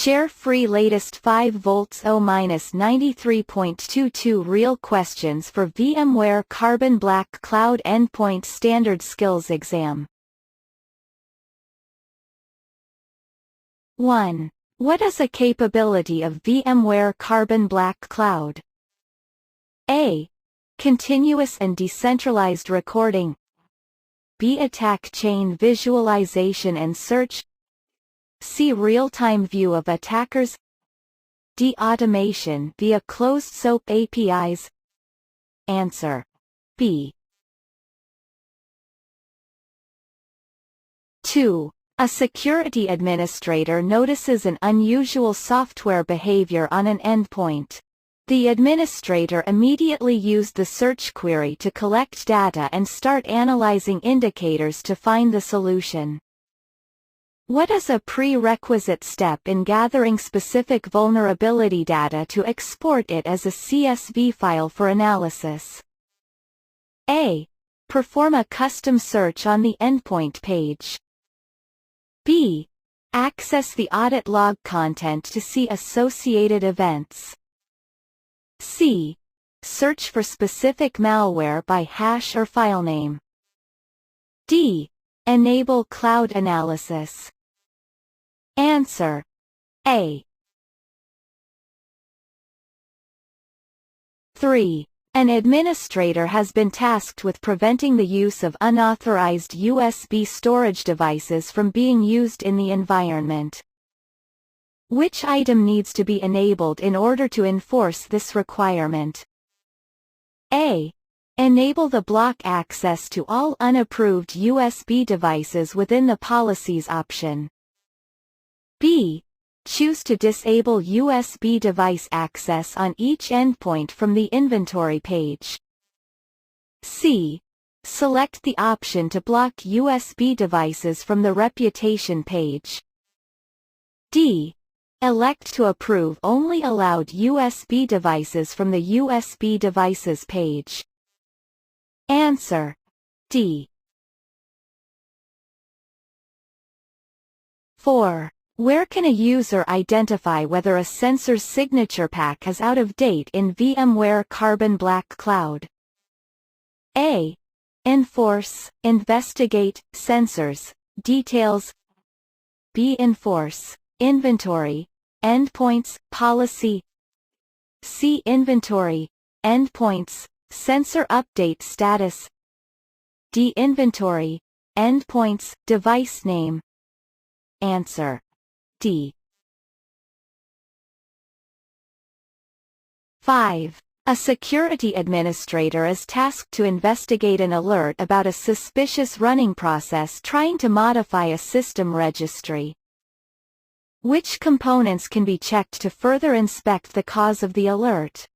Share free latest 5V0-93.22 real questions for VMware Carbon Black Cloud Endpoint Standard Skills Exam. 1. What is a capability of VMware Carbon Black Cloud? A. Continuous and decentralized recording. B. Attack chain visualization and search. C. Real-time view of attackers. D. Automation via closed-SOAP APIs. Answer. B. 2. A security administrator notices an unusual software behavior on an endpoint. The administrator immediately used the search query to collect data and start analyzing indicators to find the solution. What is a prerequisite step in gathering specific vulnerability data to export it as a CSV file for analysis? A. Perform a custom search on the endpoint page. B. Access the audit log content to see associated events. C. Search for specific malware by hash or filename. D. Enable cloud analysis. Answer. A. 3. An administrator has been tasked with preventing the use of unauthorized USB storage devices from being used in the environment. Which item needs to be enabled in order to enforce this requirement? A. Enable the block access to all unapproved USB devices within the Policies option. B. Choose to disable USB device access on each endpoint from the inventory page. C. Select the option to block USB devices from the reputation page. D. Elect to approve only allowed USB devices from the USB devices page. Answer. D. 4. Where can a user identify whether a sensor's signature pack is out of date in VMware Carbon Black Cloud? A. Enforce, investigate, sensors, details. B. Enforce, inventory, endpoints, policy. C. Inventory, endpoints, sensor update status. D. Inventory, endpoints, device name. Answer. D. 5. A security administrator is tasked to investigate an alert about a suspicious running process trying to modify a system registry. Which components can be checked to further inspect the cause of the alert?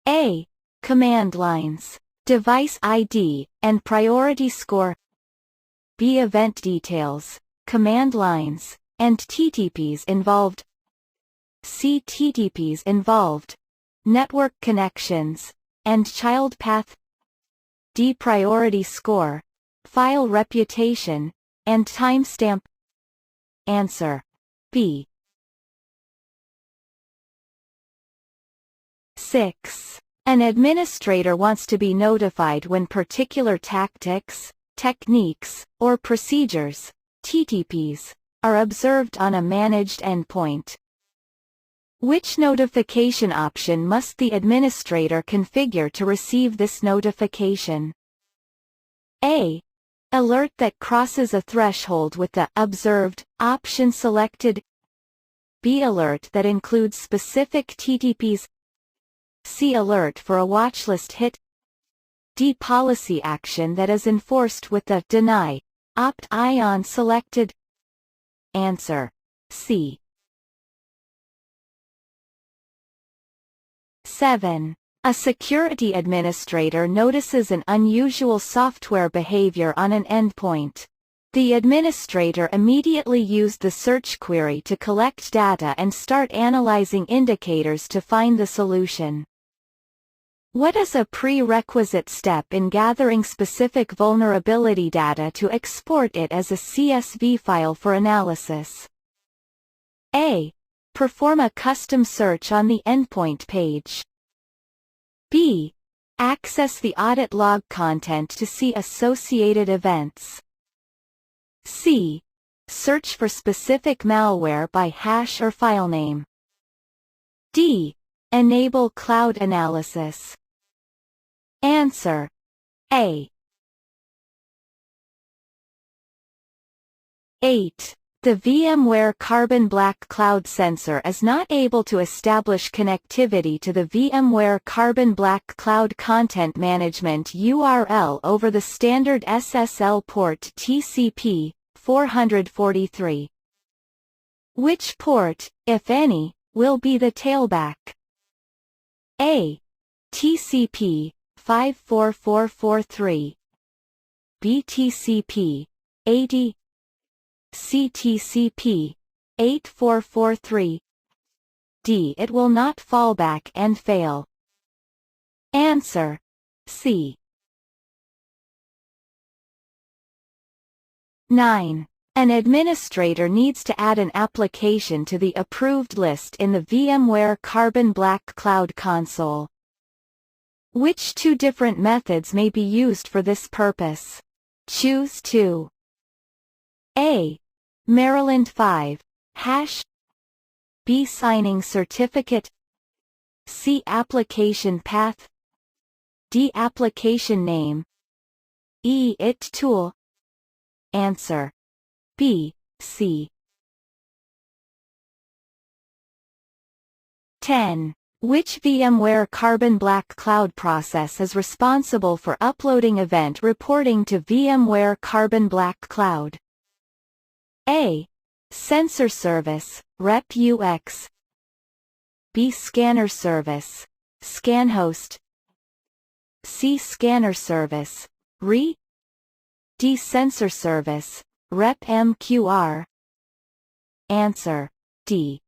A. Command lines, device ID, and priority score. B. Event details, command lines, and TTPs involved. C. TTPs involved, network connections, and child path. D. Priority score, file reputation, and timestamp. Answer. B. 6. An administrator wants to be notified when particular tactics, techniques, or procedures, TTPs, are observed on a managed endpoint. Which notification option must the administrator configure to receive this notification? A. Alert that crosses a threshold with the Observed option selected. B. Alert that includes specific TTPs. C. Alert for a watchlist hit. D. Policy action that is enforced with the Deny opt-in selected. Answer. C. 7. A security administrator notices an unusual software behavior on an endpoint. The administrator immediately used the search query to collect data and start analyzing indicators to find the solution. What is a prerequisite step in gathering specific vulnerability data to export it as a CSV file for analysis? A. Perform a custom search on the endpoint page. B. Access the audit log content to see associated events. C. Search for specific malware by hash or filename. D. Enable cloud analysis. Answer: A. 8. The VMware Carbon Black Cloud Sensor is not able to establish connectivity to the VMware Carbon Black Cloud Content Management URL over the standard SSL port TCP 443. Which port, if any, will be the tailback? A. TCP 54443. B. TCP 80. C. TCP 8443. D. It will not fall back and fail. Answer: C. 9. An administrator needs to add an application to the approved list in the VMware Carbon Black Cloud Console. Which two different methods may be used for this purpose? Choose two. A. Maryland 5 hash. B. Signing certificate. C. Application path. D. Application name. E. IT tool. Answer: B, C. 10. Which VMware Carbon Black Cloud process is responsible for uploading event reporting to VMware Carbon Black Cloud? A. Sensor Service, rep-UX. B. Scanner Service, ScanHost. C. Scanner Service, RE. D. Sensor Service, rep-MQR. Answer: D.